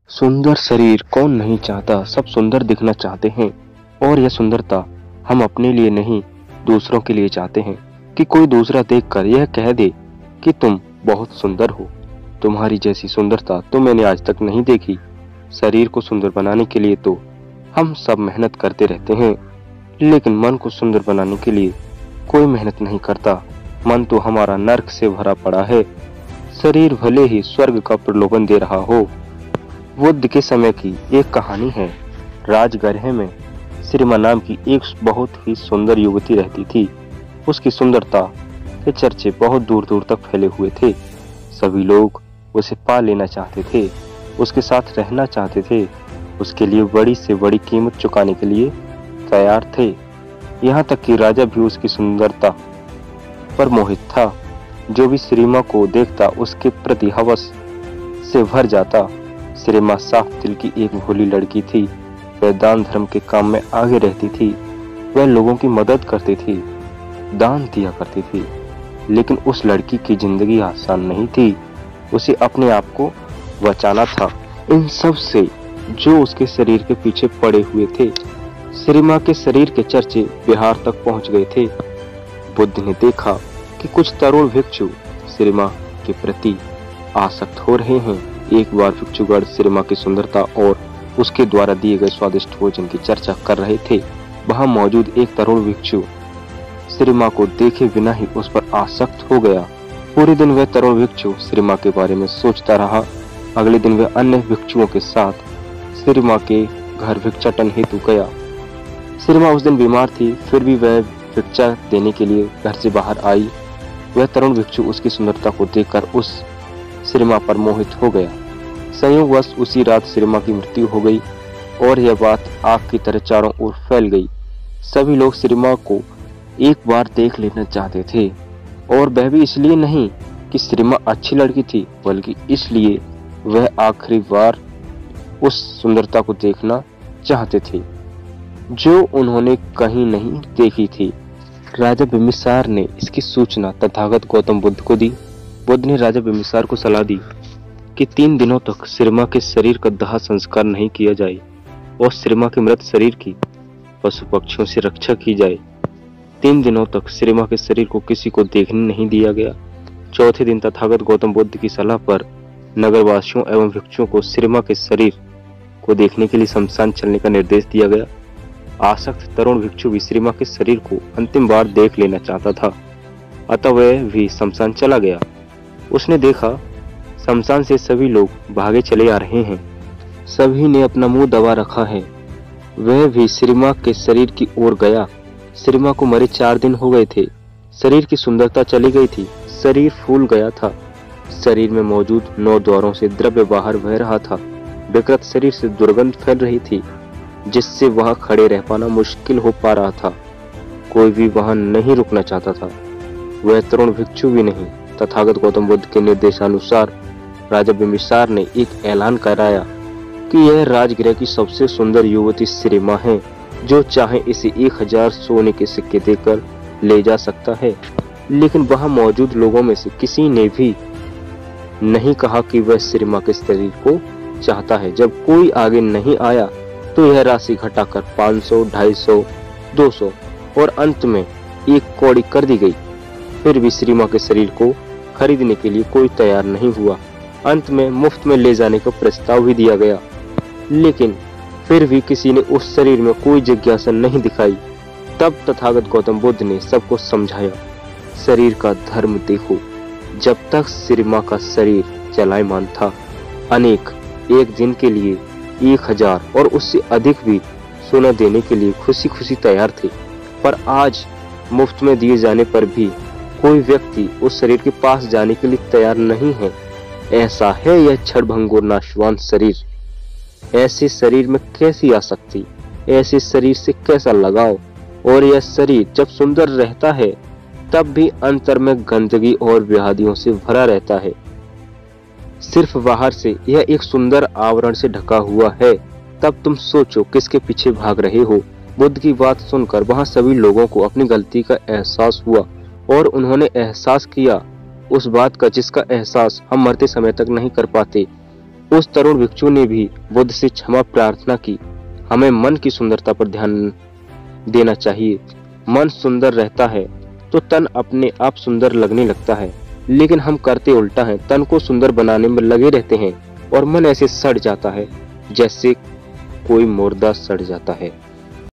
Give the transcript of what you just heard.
सुंदर शरीर कौन नहीं चाहता। सब सुंदर दिखना चाहते हैं और यह सुंदरता हम अपने लिए नहीं दूसरों के लिए चाहते हैं कि कोई दूसरा देखकर यह कह दे कि तुम बहुत सुंदर हो। तुम्हारी जैसी सुंदरता तो मैंने आज तक नहीं देखी। शरीर को सुंदर बनाने के लिए तो हम सब मेहनत करते रहते हैं, लेकिन मन को सुंदर बनाने के लिए कोई मेहनत नहीं करता। मन तो हमारा नर्क से भरा पड़ा है। शरीर भले ही स्वर्ग का प्रलोभन दे रहा हो। बुद्ध के समय की एक कहानी है। राजगृह में श्रीमा नाम की एक बहुत ही सुंदर युवती रहती थी। उसकी सुंदरता के चर्चे बहुत दूर दूर तक फैले हुए थे। सभी लोग उसे पा लेना चाहते थे, उसके साथ रहना चाहते थे, उसके लिए बड़ी से बड़ी कीमत चुकाने के लिए तैयार थे। यहाँ तक कि राजा भी उसकी सुंदरता पर मोहित था। जो भी श्रीमा को देखता उसके प्रति हवस से भर जाता। श्रीमा साफ दिल की एक भोली लड़की थी। वह दान धर्म के काम में आगे रहती थी। वह लोगों की मदद करती थी, दान दिया करती थी। लेकिन उस लड़की की जिंदगी आसान नहीं थी। उसे अपने आप को बचाना था इन सब से जो उसके शरीर के पीछे पड़े हुए थे। श्रीमा के शरीर के चर्चे बिहार तक पहुंच गए थे। बुद्ध ने देखा कि कुछ तरुण भिक्षु श्रीमा के प्रति आसक्त हो रहे हैं। एक बार भिक्षुगण श्रीमा की सुंदरता और उसके द्वारा दिए गए स्वादिष्ट भोजन की चर्चा कर रहे थे। वहां मौजूद एक तरुण भिक्षु श्रीमा को देखे बिना ही उस पर आसक्त हो गया। पूरे दिन वह तरुण भिक्षु श्रीमा के बारे में सोचता रहा। अगले दिन वह अन्य भिक्षुओं के साथ श्रीमा के घर भिक्षाटन हेतु गया। श्रीमा उस दिन बीमार थी, फिर भी वह भिक्षा देने के लिए घर से बाहर आई। वह तरुण भिक्षु उसकी सुंदरता को देखकर उस श्रीमा पर मोहित हो गया। संयोगवश उसी रात श्रीमा की मृत्यु हो गई और यह बात आग की तरह चारों ओर फैल गई। सभी लोग श्रीमा को एक बार देख लेना चाहते थे, और वह भी इसलिए नहीं कि श्रीमा अच्छी लड़की थी, बल्कि इसलिए वह आखिरी बार उस सुंदरता को देखना चाहते थे जो उन्होंने कहीं नहीं देखी थी। राजा बिम्बिसार ने इसकी सूचना तथागत गौतम बुद्ध को दी। बुद्ध ने राजा बिम्बिसार को सलाह दी कि 3 दिनों तक श्रीमा के शरीर का दाह संस्कार नहीं किया जाए और श्रीमा के मृत शरीर की पशु पक्षियों से रक्षा की जाए। 3 दिनों तक श्रीमा के शरीर को किसी को देखने नहीं दिया गया। चौथे दिन तथागत गौतम बुद्ध की सलाह पर नगरवासियों एवं भिक्षुओं को श्रीमा के शरीर को देखने के लिए शमशान चलने का निर्देश दिया गया। आसक्त तरुण भिक्षु भी श्रीमा के शरीर को अंतिम बार देख लेना चाहता था, अतः वह भी शमशान चला गया। उसने देखा शमशान से सभी लोग भागे चले आ रहे हैं। सभी ने अपना मुंह दबा रखा है। वह भी श्रीमा के शरीर की ओर गया। श्रीमा को मरे 4 दिन हो गए थे। शरीर की सुंदरता चली गई थी। शरीर फूल गया था। शरीर में मौजूद 9 द्वारों से द्रव्य बाहर बह रहा था। विकृत शरीर से दुर्गंध फैल रही थी, जिससे वहां खड़े रह पाना मुश्किल हो पा रहा था। कोई भी वहां नहीं रुकना चाहता था, वह तरुण भिक्षु भी नहीं। तथागत गौतम बुद्ध के निर्देशानुसार राजा बिम्बिसार ने एक ऐलान कराया कि यह राजगृह की सबसे सुंदर युवती श्रीमा है। जो चाहे इसे 1000 सोने के सिक्के देकर ले जा सकता है। लेकिन वहां मौजूद लोगों में से किसी ने भी नहीं कहा कि वह श्रीमा के शरीर को चाहता है। जब कोई आगे नहीं आया तो यह राशि घटाकर 500, 250, 200 और अंत में 1 कौड़ी कर दी गई। फिर भी श्रीमा के शरीर को खरीदने के लिए कोई तैयार नहीं हुआ। अंत में मुफ्त में ले जाने का प्रस्ताव भी दिया गया, लेकिन फिर भी किसी ने उस शरीर में कोई जिज्ञासा नहीं दिखाई। तब तथागत गौतम बुद्ध ने सबको समझाया, शरीर का धर्म देखो। जब तक श्रीमा का शरीर चलायमान था, अनेक एक दिन के लिए 1000 और उससे अधिक भी सोना देने के लिए खुशी खुशी तैयार थे। पर आज मुफ्त में दिए जाने पर भी कोई व्यक्ति उस शरीर के पास जाने के लिए तैयार नहीं है। ऐसा है यह क्षणभंगुर नाशवान शरीर। ऐसे शरीर में कैसी आसक्ति, ऐसे शरीर से कैसा लगाव। और यह शरीर जब सुंदर रहता है तब भी अंतर में गंदगी और व्याधियों से भरा रहता है। सिर्फ बाहर से यह एक सुंदर आवरण से ढका हुआ है। तब तुम सोचो किसके पीछे भाग रहे हो। बुद्ध की बात सुनकर वहां सभी लोगों को अपनी गलती का एहसास हुआ और उन्होंने एहसास किया उस बात का जिसका एहसास हम मरते समय तक नहीं कर पाते। उस तरुण भिक्षु ने भी बुद्ध से क्षमा प्रार्थना की। हमें मन की सुंदरता पर ध्यान देना चाहिए। मन सुंदर रहता है तो तन अपने आप सुंदर लगने लगता है, लेकिन हम करते उल्टा है, तन को सुंदर बनाने में लगे रहते हैं और मन ऐसे सड़ जाता है जैसे कोई मुर्दा सड़ जाता है।